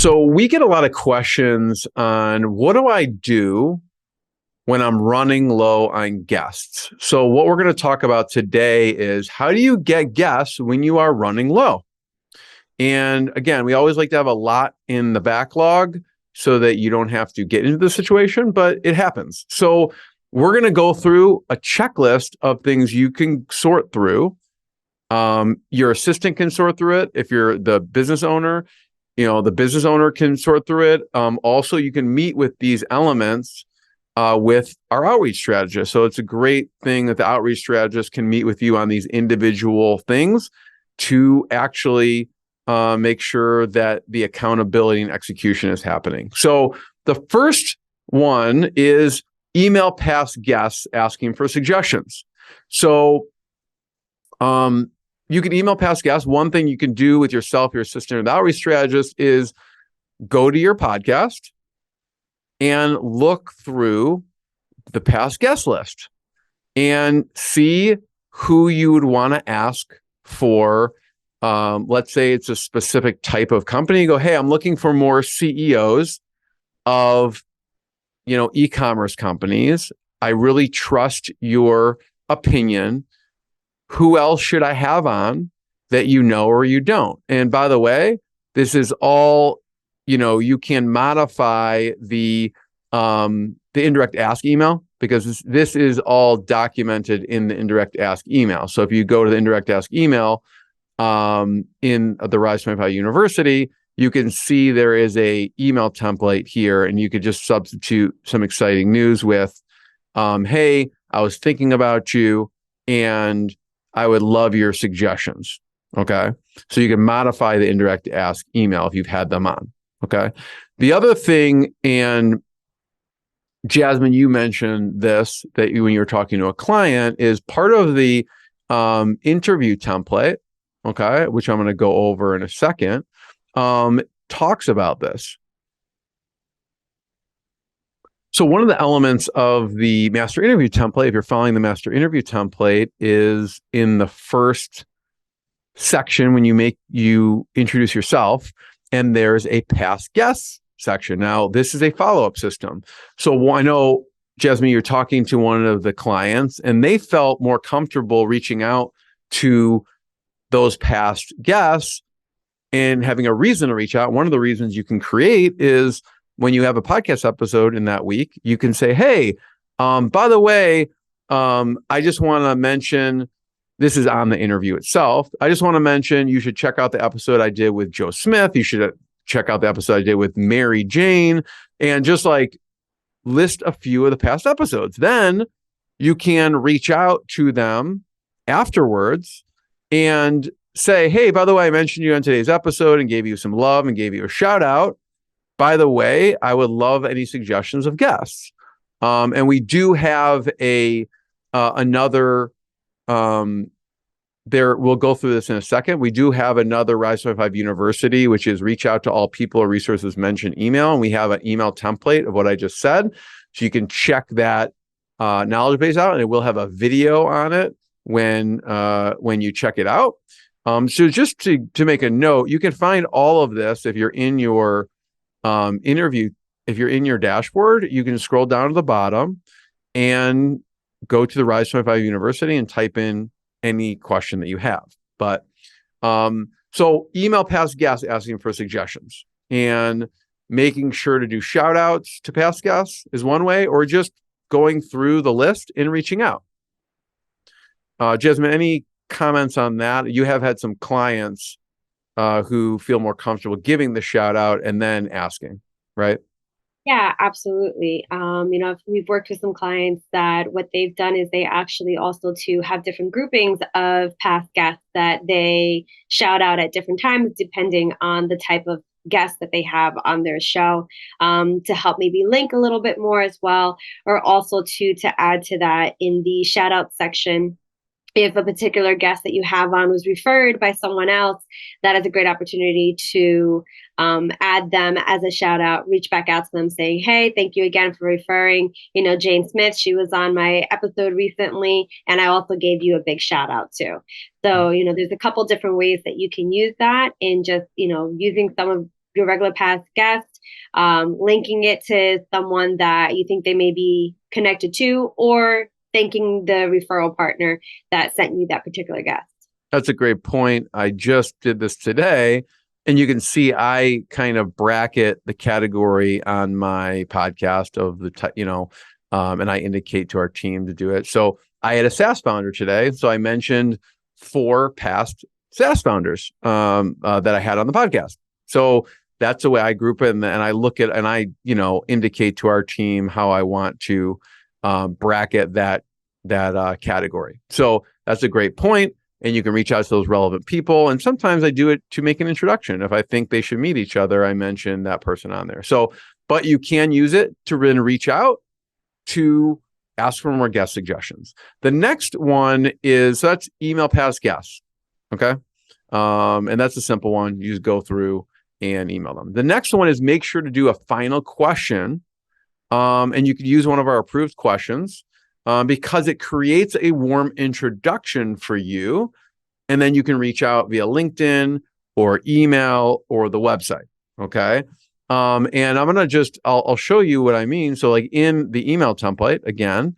So we get a lot of questions on what do I do when I'm running low on guests? So what we're going to talk about today is how do you get guests when you are running low? And again, we always like to have a lot in the backlog so that you don't have to get into the situation, but it happens. So we're going to go through a checklist of things you can sort through. Your assistant can sort through it. If you're the business owner, the business owner can sort through it. Also, you can meet with these elements with our outreach strategist. So it's a great thing that the outreach strategist can meet with you on these individual things to actually make sure that the accountability and execution is happening. So the first one is email past guests asking for suggestions. So you can email past guests. One thing you can do with yourself, your assistant, or the outreach strategist is go to your podcast and look through the past guest list and see who you would want to ask for. Let's say it's a specific type of company. You go, hey, I'm looking for more CEOs of, e-commerce companies. I really trust your opinion. Who else should I have on that you know or you don't? And by the way, this is all, you can modify the indirect ask email because this is all documented in the indirect ask email. So if you go to the indirect ask email in the Rise 25 University, you can see there is a email template here, and you could just substitute some exciting news with, hey, I was thinking about you and I would love your suggestions. Okay. So you can modify the indirect ask email if you've had them on. Okay. The other thing, and Jasmine, you mentioned this, that when you're talking to a client, is part of the interview template, okay, which I'm going to go over in a second, talks about this. So one of the elements of the master interview template, if you're following the master interview template, is in the first section when you introduce yourself, and there's a past guests section. Now, this is a follow-up system. So I know, Jasmine, you're talking to one of the clients, and they felt more comfortable reaching out to those past guests and having a reason to reach out. One of the reasons you can create is when you have a podcast episode in that week, you can say, hey, by the way, I just want to mention, this is on the interview itself. I just want to mention you should check out the episode I did with Joe Smith. You should check out the episode I did with Mary Jane, and just like list a few of the past episodes. Then you can reach out to them afterwards and say, hey, by the way, I mentioned you on today's episode and gave you some love and gave you a shout out. By the way, I would love any suggestions of guests. And we do have another, we'll go through this in a second. We do have another Rise 25 University, which is reach out to all people or resources mentioned email. And we have an email template of what I just said. So you can check that knowledge base out, and it will have a video on it when you check it out. So just to make a note, you can find all of this if you're in your interview. If you're in your dashboard, you can scroll down to the bottom and go to the Rise 25 University and type in any question that you have. But so email past guests asking for suggestions, and making sure to do shout outs to past guests is one way, or just going through the list and reaching out. Jasmine, any comments on that? You have had some clients who feel more comfortable giving the shout out and then asking, right? Yeah, absolutely. We've worked with some clients that what they've done is they actually also to have different groupings of past guests that they shout out at different times, depending on the type of guest that they have on their show, to help maybe link a little bit more as well, or also to add to that in the shout out section. If a particular guest that you have on was referred by someone else, that is a great opportunity to add them as a shout out, reach back out to them saying, hey, thank you again for referring, Jane Smith. She was on my episode recently, and I also gave you a big shout out too. So, there's a couple different ways that you can use that in just, using some of your regular past guest, linking it to someone that you think they may be connected to, or thanking the referral partner that sent you that particular guest. That's a great point. I just did this today, and you can see I kind of bracket the category on my podcast of the, and I indicate to our team to do it. So I had a SaaS founder today. So I mentioned 4 past SaaS founders that I had on the podcast. So that's the way I group it. And I look at, and I, indicate to our team how I want to bracket that category. So that's a great point. And you can reach out to those relevant people. And sometimes I do it to make an introduction. If I think they should meet each other, I mention that person on there. So, but you can use it to then reach out to ask for more guest suggestions. The next one is, so that's email past guests. Okay. And that's a simple one. You just go through and email them. The next one is make sure to do a final question. And you could use one of our approved questions because it creates a warm introduction for you. And then you can reach out via LinkedIn or email or the website. Okay. And I'm going to I'll show you what I mean. So like in the email template, again,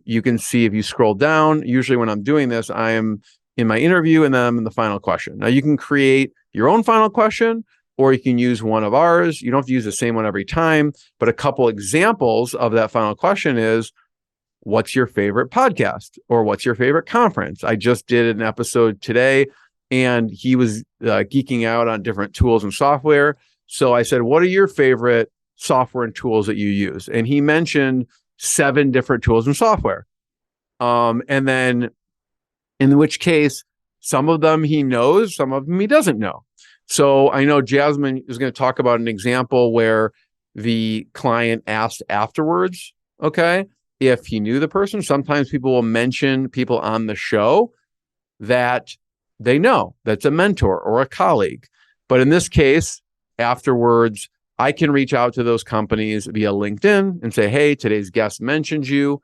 you can see if you scroll down, usually when I'm doing this, I am in my interview and then I'm in the final question. Now you can create your own final question, or you can use one of ours. You don't have to use the same one every time, but a couple examples of that final question is, what's your favorite podcast? Or what's your favorite conference? I just did an episode today and he was geeking out on different tools and software. So I said, what are your favorite software and tools that you use? And he mentioned 7 different tools and software. And then in which case, some of them he knows, some of them he doesn't know. So I know Jasmine is going to talk about an example where the client asked afterwards, okay, if he knew the person. Sometimes people will mention people on the show that they know, that's a mentor or a colleague. But in this case, afterwards, I can reach out to those companies via LinkedIn and say, hey, today's guest mentioned you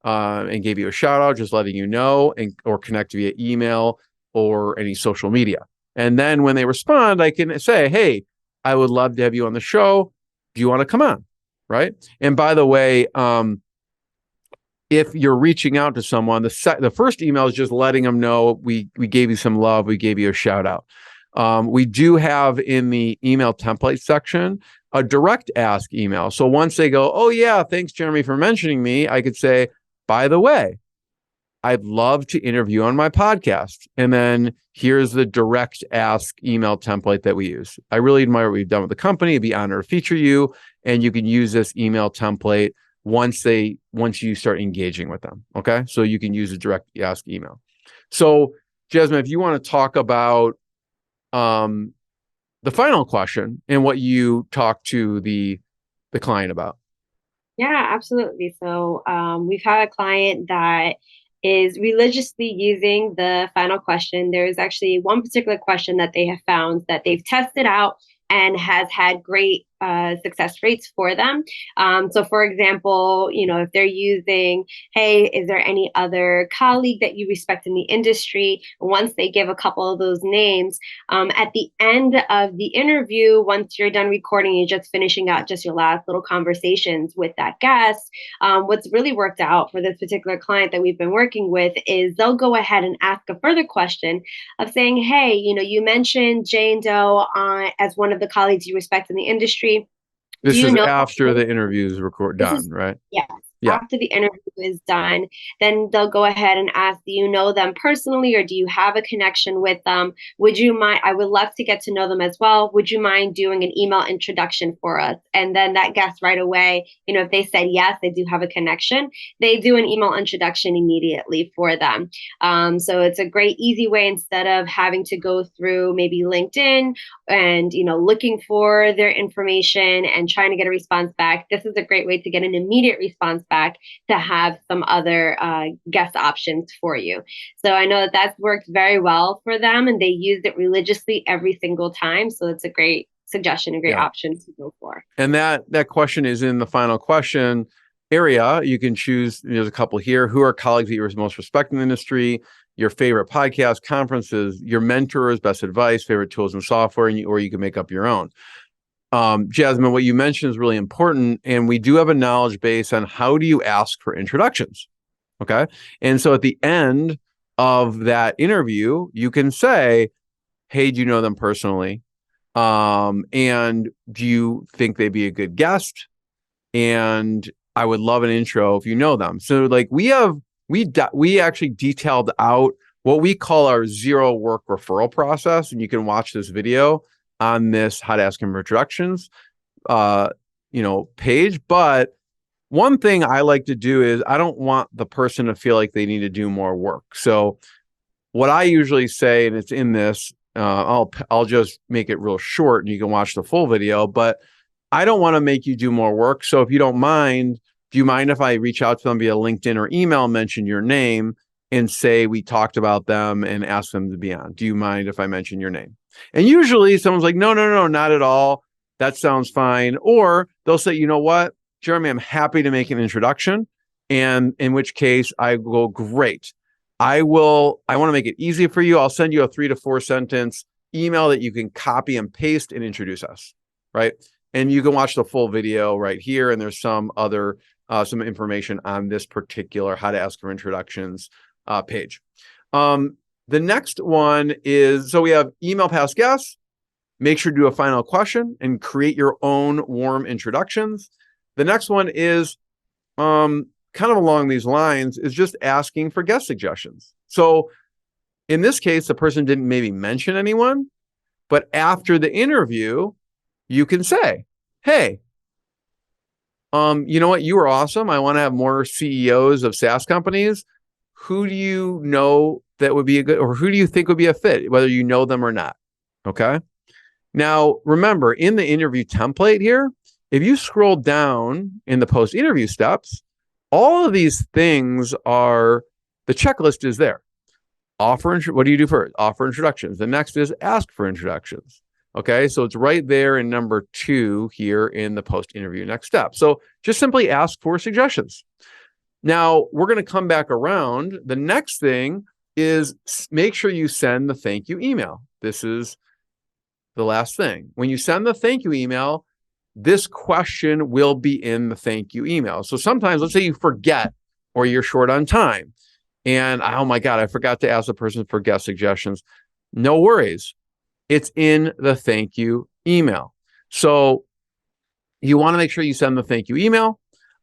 and gave you a shout out, just letting you know, or connect via email or any social media. And then when they respond, I can say, hey, I would love to have you on the show. Do you want to come on? Right. And by the way, if you're reaching out to someone, the first email is just letting them know we gave you some love, we gave you a shout out. We do have in the email template section a direct ask email. So once they go, oh yeah, thanks Jeremy for mentioning me, I could say, by the way, I'd love to interview on my podcast. And then here's the direct ask email template that we use. I really admire what we've done with the company. It'd be an honor to feature you. And you can use this email template once you start engaging with them. Okay. So you can use a direct ask email. So Jasmine, if you want to talk about the final question and what you talk to the client about. Yeah, absolutely. So we've had a client that is religiously using the final question. There's actually one particular question that they have found that they've tested out and has had great success rates for them. So for example, if they're using, hey, is there any other colleague that you respect in the industry? Once they give a couple of those names, at the end of the interview, once you're done recording, you're just finishing out just your last little conversations with that guest. What's really worked out for this particular client that we've been working with is they'll go ahead and ask a further question of saying, hey, you mentioned Jane Doe as one of the colleagues you respect in the industry. This is after the interview is done, right? Yes. Yeah. After the interview is done, then they'll go ahead and ask, do you know them personally or do you have a connection with them? Would you mind? I would love to get to know them as well. Would you mind doing an email introduction for us? And then that guest right away, if they said yes, they do have a connection, they do an email introduction immediately for them. So it's a great, easy way instead of having to go through maybe LinkedIn and, looking for their information and trying to get a response back. This is a great way to get an immediate response back to have some other guest options for you. So I know that's worked very well for them and they used it religiously every single time. So it's a great suggestion, a great option to go for. And that question is in the final question area. You can choose, there's a couple here. Who are colleagues that you most respect in the industry? your favorite podcasts, conferences, your mentors, best advice, favorite tools and software, or you can make up your own. Jasmine, what you mentioned is really important. And we do have a knowledge base on how do you ask for introductions. Okay. And so at the end of that interview, you can say, hey, do you know them personally? And do you think they'd be a good guest? And I would love an intro if you know them. So like we actually detailed out what we call our zero work referral process. And you can watch this video on this how to ask him for introductions, page. But one thing I like to do is I don't want the person to feel like they need to do more work. So what I usually say, and it's in this, I'll just make it real short and you can watch the full video, but I don't want to make you do more work. So if you don't mind, do you mind if I reach out to them via LinkedIn or email, mention your name and say we talked about them and ask them to be on? Do you mind if I mention your name? And usually someone's like, no, not at all. That sounds fine. Or they'll say, you know what, Jeremy, I'm happy to make an introduction. And in which case I go, great. I want to make it easy for you. I'll send you a 3 to 4 sentence email that you can copy and paste and introduce us, right? And you can watch the full video right here. And there's some other, some information on this particular how to ask for introductions page. The next one is, so we have email past guests, make sure to do a final question and create your own warm introductions. The next one is kind of along these lines, is just asking for guest suggestions. So in this case, the person didn't maybe mention anyone, but after the interview, you can say, hey, you know what? You were awesome. I want to have more CEOs of SaaS companies. Who do you know that would be a good, or who do you think would be a fit, whether you know them or not? Okay. Now, remember, in the interview template here, if you scroll down in the post-interview steps, all of these things are, the checklist is there. What do you do first? Offer introductions. The next is ask for introductions. Okay, so it's right there in number 2 here in the post-interview next step. So just simply ask for suggestions. Now, we're going to come back around. The next thing is make sure you send the thank you email. This is the last thing. When you send the thank you email, this question will be in the thank you email. So sometimes, let's say you forget or you're short on time and, oh my God, I forgot to ask the person for guest suggestions. No worries. It's in the thank you email. So you want to make sure you send the thank you email.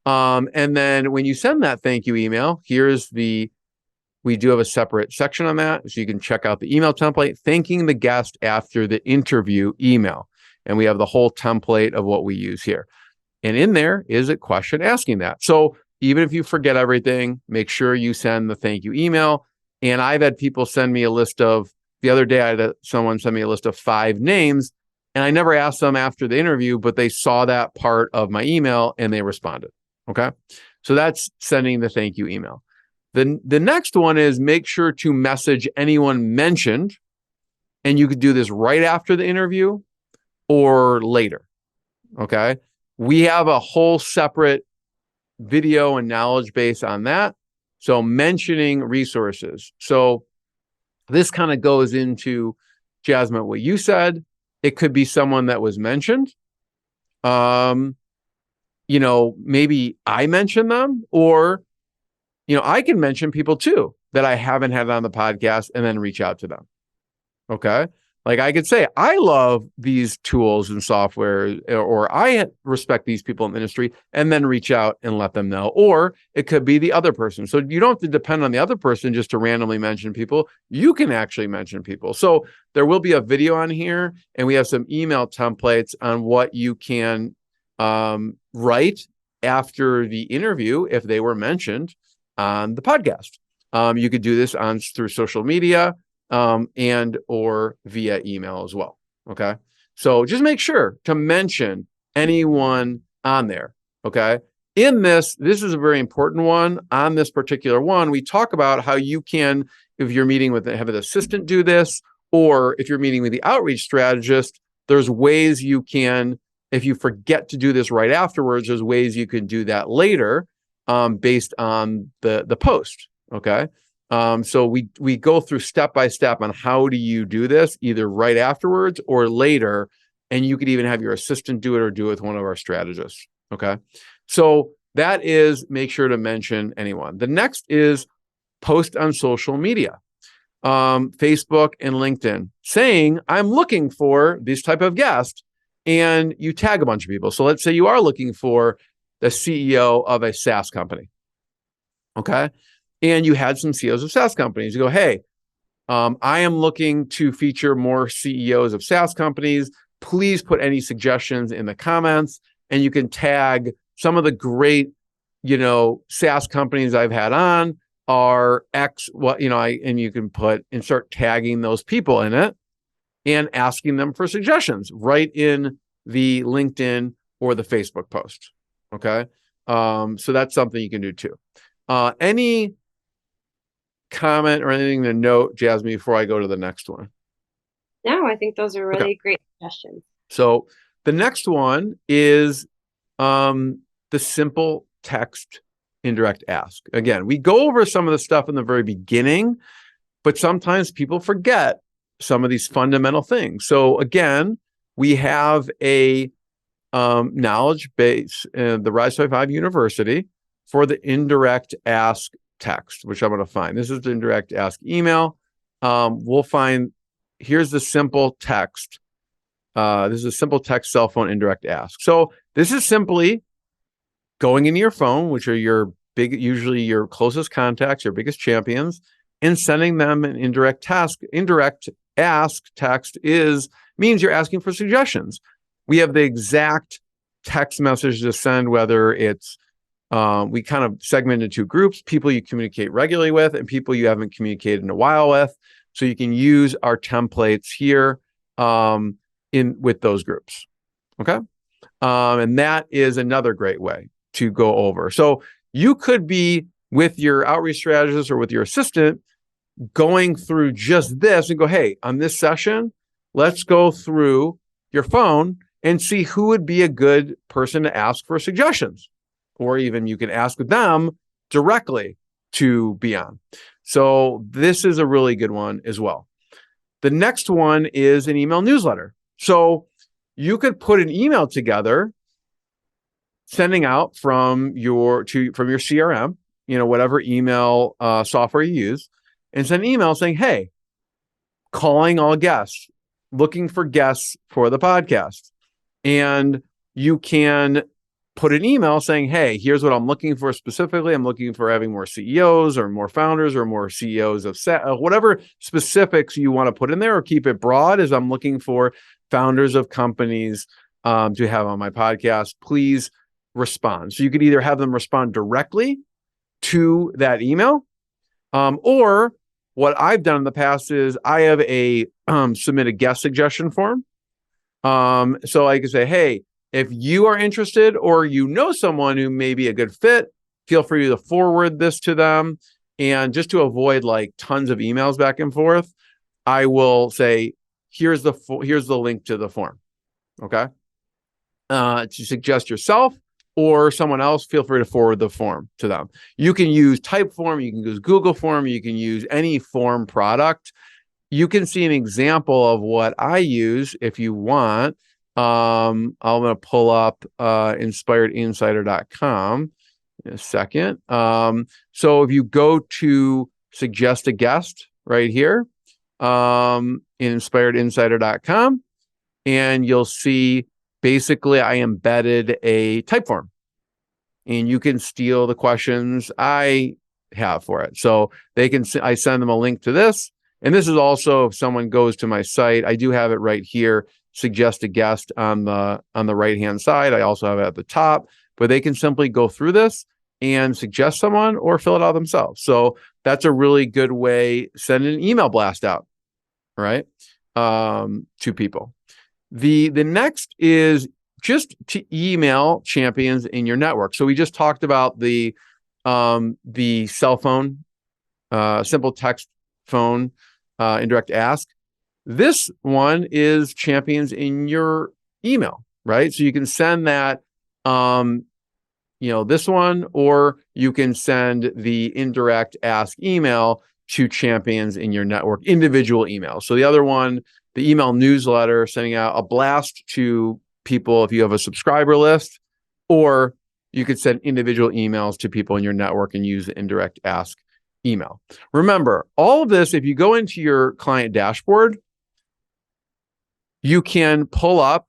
And then when you send that thank you email, we do have a separate section on that. So you can check out the email template, thanking the guest after the interview email. And we have the whole template of what we use here. And in there is a question asking that. So even if you forget everything, make sure you send the thank you email. And I've had people send me a list of, the other day I had someone send me a list of 5 names, and I never asked them after the interview, but they saw that part of my email and they responded. Okay. So that's sending the thank you email. The next one is make sure to message anyone mentioned. And you could do this right after the interview or later. Okay. We have a whole separate video and knowledge base on that. So mentioning resources. So this kind of goes into, Jasmine, what you said. It could be someone that was mentioned. Maybe I mentioned them, or, I can mention people too that I haven't had on the podcast and then reach out to them. Okay. Like I could say, I love these tools and software, or I respect these people in the industry, and then reach out and let them know. Or it could be the other person. So you don't have to depend on the other person just to randomly mention people. You can actually mention people. So there will be a video on here, and we have some email templates on what you can write after the interview if they were mentioned on the podcast. You could do this through social media. And or via email as well. Okay. So just make sure to mention anyone on there. Okay. In this is a very important one. On this particular one, we talk about how you can, if you're meeting with, have an assistant do this, or if you're meeting with the outreach strategist, there's ways you can, if you forget to do this right afterwards, there's ways you can do that later, based on the post. Okay. So we go through step by step on how do you do this, either right afterwards or later, and you could even have your assistant do it or do it with one of our strategists. Okay, so that is make sure to mention anyone. The next is post on social media, Facebook and LinkedIn, saying I'm looking for this type of guest, and you tag a bunch of people. So let's say you are looking for the CEO of a SaaS company. Okay. And you had some CEOs of SaaS companies. You go, hey, I am looking to feature more CEOs of SaaS companies. Please put any suggestions in the comments, and you can tag some of the great, SaaS companies I've had on are X. And you can put and start tagging those people in it and asking them for suggestions right in the LinkedIn or the Facebook post. Okay, so that's something you can do too. Any comment or anything to note, Jasmine, before I go to the next one? No, I think those are Okay. really great suggestions. So the next one is the simple text indirect ask. Again, we go over some of the stuff in the very beginning, but sometimes people forget some of these fundamental things. So again, we have a knowledge base in the Rise 5 University for the indirect ask text, which I'm going to find. This is the indirect ask email. We'll find, here's the simple text. This is a simple text cell phone indirect ask. So this is simply going into your phone, which are usually your closest contacts, your biggest champions, and sending them an indirect task. Indirect ask text means you're asking for suggestions. We have the exact text message to send, whether it's we kind of segment into two groups: people you communicate regularly with and people you haven't communicated in a while with. So you can use our templates here with those groups. Okay. And that is another great way to go over. So you could be with your outreach strategist or with your assistant going through just this and go, hey, on this session, let's go through your phone and see who would be a good person to ask for suggestions. Or even you can ask them directly to be on. So this is a really good one as well. The next one is an email newsletter. So you could put an email together, sending out from your CRM, whatever email software you use, and send an email saying, hey, calling all guests, looking for guests for the podcast. And you can put an email saying, hey, here's what I'm looking for specifically. I'm looking for having more CEOs or more founders or more CEOs of whatever specifics you want to put in there, or keep it broad, as I'm looking for founders of companies to have on my podcast. Please respond. So you could either have them respond directly to that email, or what I've done in the past is I have a submit a guest suggestion form. So I can say, hey, if you are interested or someone who may be a good fit, feel free to forward this to them. And just to avoid like tons of emails back and forth, I will say, here's the link to the form. Okay. To suggest yourself or someone else, feel free to forward the form to them. You can use Typeform, you can use Google Form, you can use any form product. You can see an example of what I use if you want. I'm going to pull up inspiredinsider.com in a second. So if you go to suggest a guest right here in inspiredinsider.com, and you'll see basically I embedded a type form, and you can steal the questions I have for it. So I send them a link to this. And this is also, if someone goes to my site, I do have it right here, suggest a guest on the right-hand side. I also have it at the top, but they can simply go through this and suggest someone or fill it out themselves. So that's a really good way. Send an email blast out, right, to people. The next is just to email champions in your network. So we just talked about the cell phone, simple text phone, indirect ask. This one is champions in your email, right? So you can send that, this one, or you can send the indirect ask email to champions in your network, individual emails. So the other one, the email newsletter, sending out a blast to people if you have a subscriber list, or you could send individual emails to people in your network and use the indirect ask email. Remember, all of this, if you go into your client dashboard, you can pull up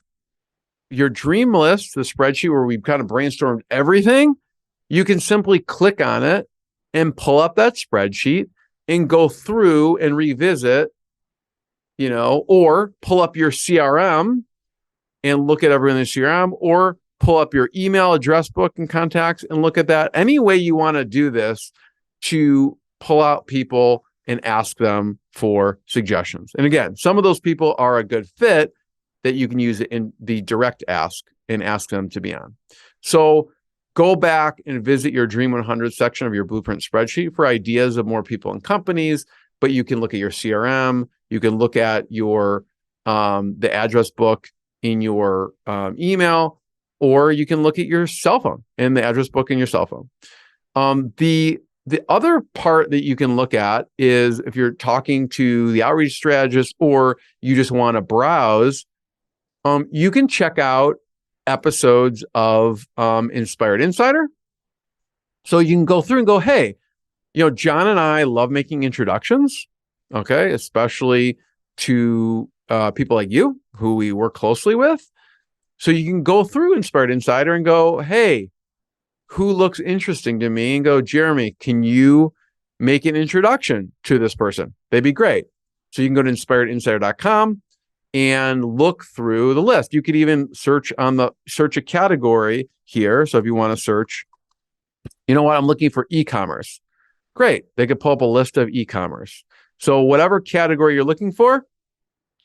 your dream list, the spreadsheet where we've kind of brainstormed everything. You can simply click on it and pull up that spreadsheet and go through and revisit, or pull up your CRM and look at everyone in the CRM, or pull up your email address book and contacts and look at that. Any way you want to do this to pull out people and ask them for suggestions. And again, some of those people are a good fit that you can use it in the direct ask and ask them to be on. So go back and visit your Dream 100 section of your Blueprint spreadsheet for ideas of more people and companies, but you can look at your CRM, you can look at your the address book in your email, or you can look at your cell phone and the address book in your cell phone. The other part that you can look at is if you're talking to the outreach strategist or you just want to browse, you can check out episodes of Inspired Insider. So you can go through and go, hey, John and I love making introductions, okay, especially to people like you who we work closely with. So you can go through Inspired Insider and go, hey, who looks interesting to me? And go, Jeremy, can you make an introduction to this person? They'd be great. So you can go to inspiredinsider.com and look through the list. You could even search a category here. So if you want to search, I'm looking for e-commerce. Great. They could pull up a list of e-commerce. So whatever category you're looking for,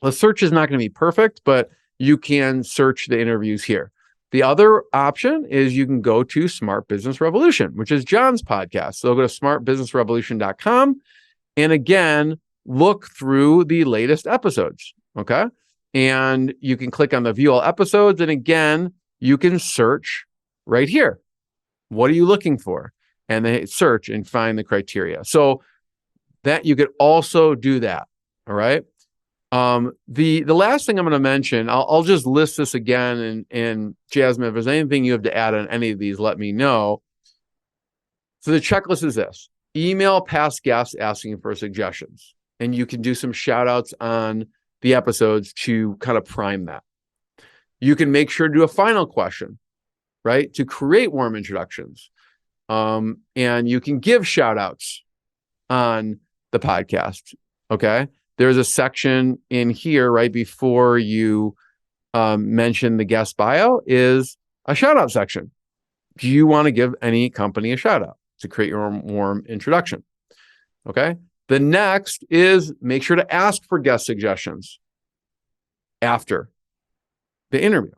the search is not going to be perfect, but you can search the interviews here. The other option is you can go to Smart Business Revolution, which is John's podcast. So go to smartbusinessrevolution.com and again, look through the latest episodes. Okay. And you can click on the view all episodes. And again, you can search right here. What are you looking for? And then search and find the criteria. So that you could also do that. All right. The last thing I'm going to mention, I'll just list this again. And Jasmine, if there's anything you have to add on any of these, let me know. So the checklist is this: email past guests asking for suggestions. And you can do some shout outs on the episodes to kind of prime that. You can make sure to do a final question, right? To create warm introductions. And you can give shout outs on the podcast. Okay. There's a section in here right before you mention the guest bio is a shout out section. Do you want to give any company a shout out to create your warm introduction? Okay. The next is make sure to ask for guest suggestions after the interview.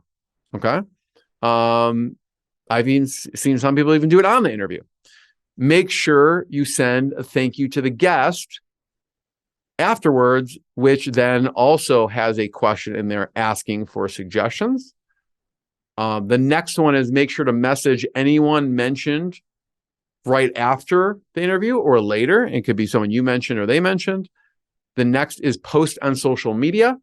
Okay. I've even seen some people even do it on the interview. Make sure you send a thank you to the guest afterwards, which then also has a question in there asking for suggestions. The next one is make sure to message anyone mentioned right after the interview or later. It could be someone you mentioned or they mentioned. The next is post on social media.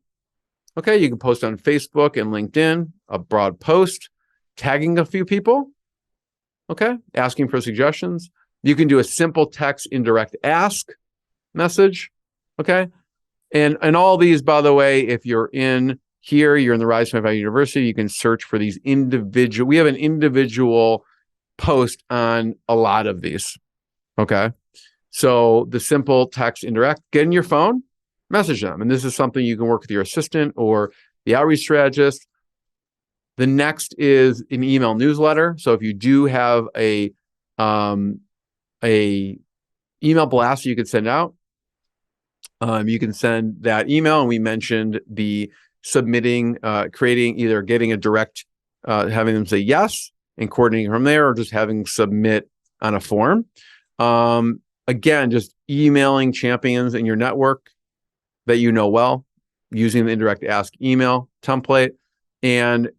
Okay, you can post on Facebook and LinkedIn, a broad post, tagging a few people. Okay, asking for suggestions. You can do a simple text indirect ask message. Okay. And all these, by the way, if you're in here, you're in the Rise 25 University, you can search for these individual. We have an individual post on a lot of these. Okay. So the simple text indirect, get in your phone, message them. And this is something you can work with your assistant or the outreach strategist. The next is an email newsletter. So if you do have a email blast you could send out, you can send that email. And we mentioned the submitting, creating, either getting a direct, having them say yes and coordinating from there, or just having submit on a form. Again, just emailing champions in your network that you know well, using the indirect ask email template, and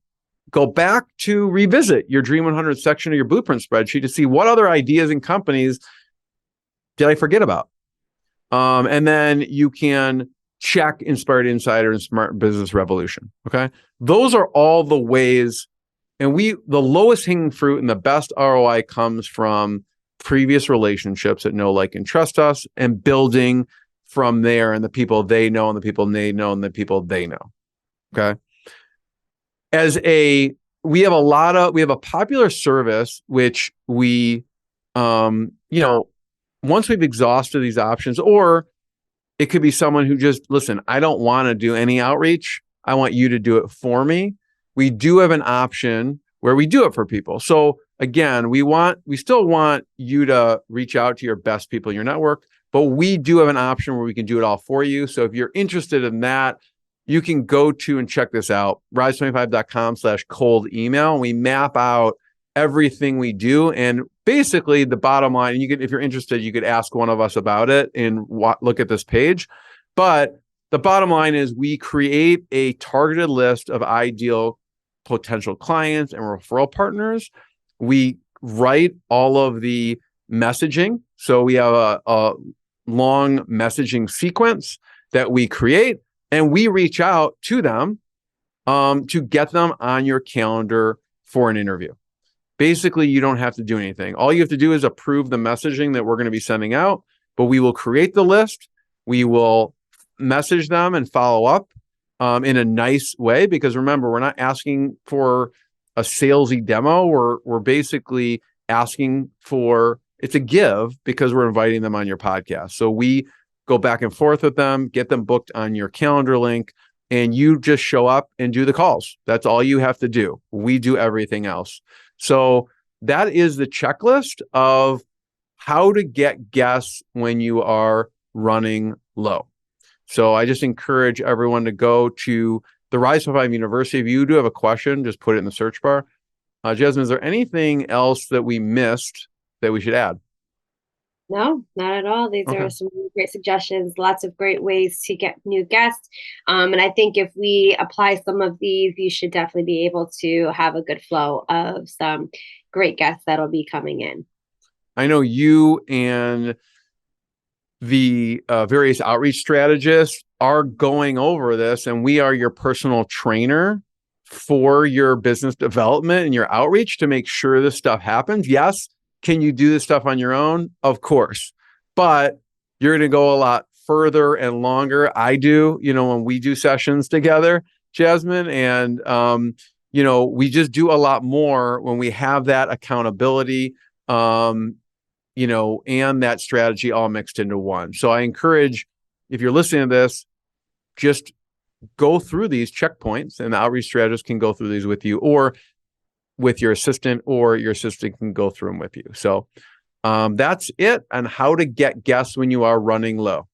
go back to revisit your Dream 100 section of your Blueprint spreadsheet to see what other ideas and companies did I forget about. And then you can check Inspired Insider and Smart Business Revolution. Okay. Those are all the ways. And the lowest hanging fruit and the best ROI comes from previous relationships that know, like, and trust us, and building from there, and the people they know and the people they know and the people they know. Okay. We have a popular service, which we, once we've exhausted these options, or it could be someone who just, listen, I don't want to do any outreach. I want you to do it for me. We do have an option where we do it for people. So again, we still want you to reach out to your best people in your network, but we do have an option where we can do it all for you. So if you're interested in that, you can go to and check this out, rise25.com/cold email. We map out everything we do. And basically the bottom line, and if you're interested, you could ask one of us about it and look at this page. But the bottom line is we create a targeted list of ideal potential clients and referral partners. We write all of the messaging. So we have a long messaging sequence that we create, and we reach out to them to get them on your calendar for an interview. Basically, you don't have to do anything. All you have to do is approve the messaging that we're going to be sending out, but we will create the list. We will message them and follow up in a nice way, because remember, we're not asking for a salesy demo. We're basically asking for, it's a give, because we're inviting them on your podcast. So we go back and forth with them, get them booked on your calendar link, and you just show up and do the calls. That's all you have to do. We do everything else. So that is the checklist of how to get guests when you are running low. So I just encourage everyone to go to the Rise 5 University. If you do have a question, just put it in the search bar. Jasmine, is there anything else that we missed that we should add? No, not at all. These Okay. are some really great suggestions, lots of great ways to get new guests. And I think if we apply some of these, you should definitely be able to have a good flow of some great guests that'll be coming in. I know you and the various outreach strategists are going over this, and we are your personal trainer for your business development and your outreach to make sure this stuff happens. Yes. Can you do this stuff on your own? Of course. But you're going to go a lot further and longer. I do, when we do sessions together, Jasmine, and, we just do a lot more when we have that accountability, and that strategy all mixed into one. So I encourage, if you're listening to this, just go through these checkpoints, and the outreach strategist can go through these with you, or with your assistant, or your assistant can go through them with you. So that's it on how to get guests when you are running low.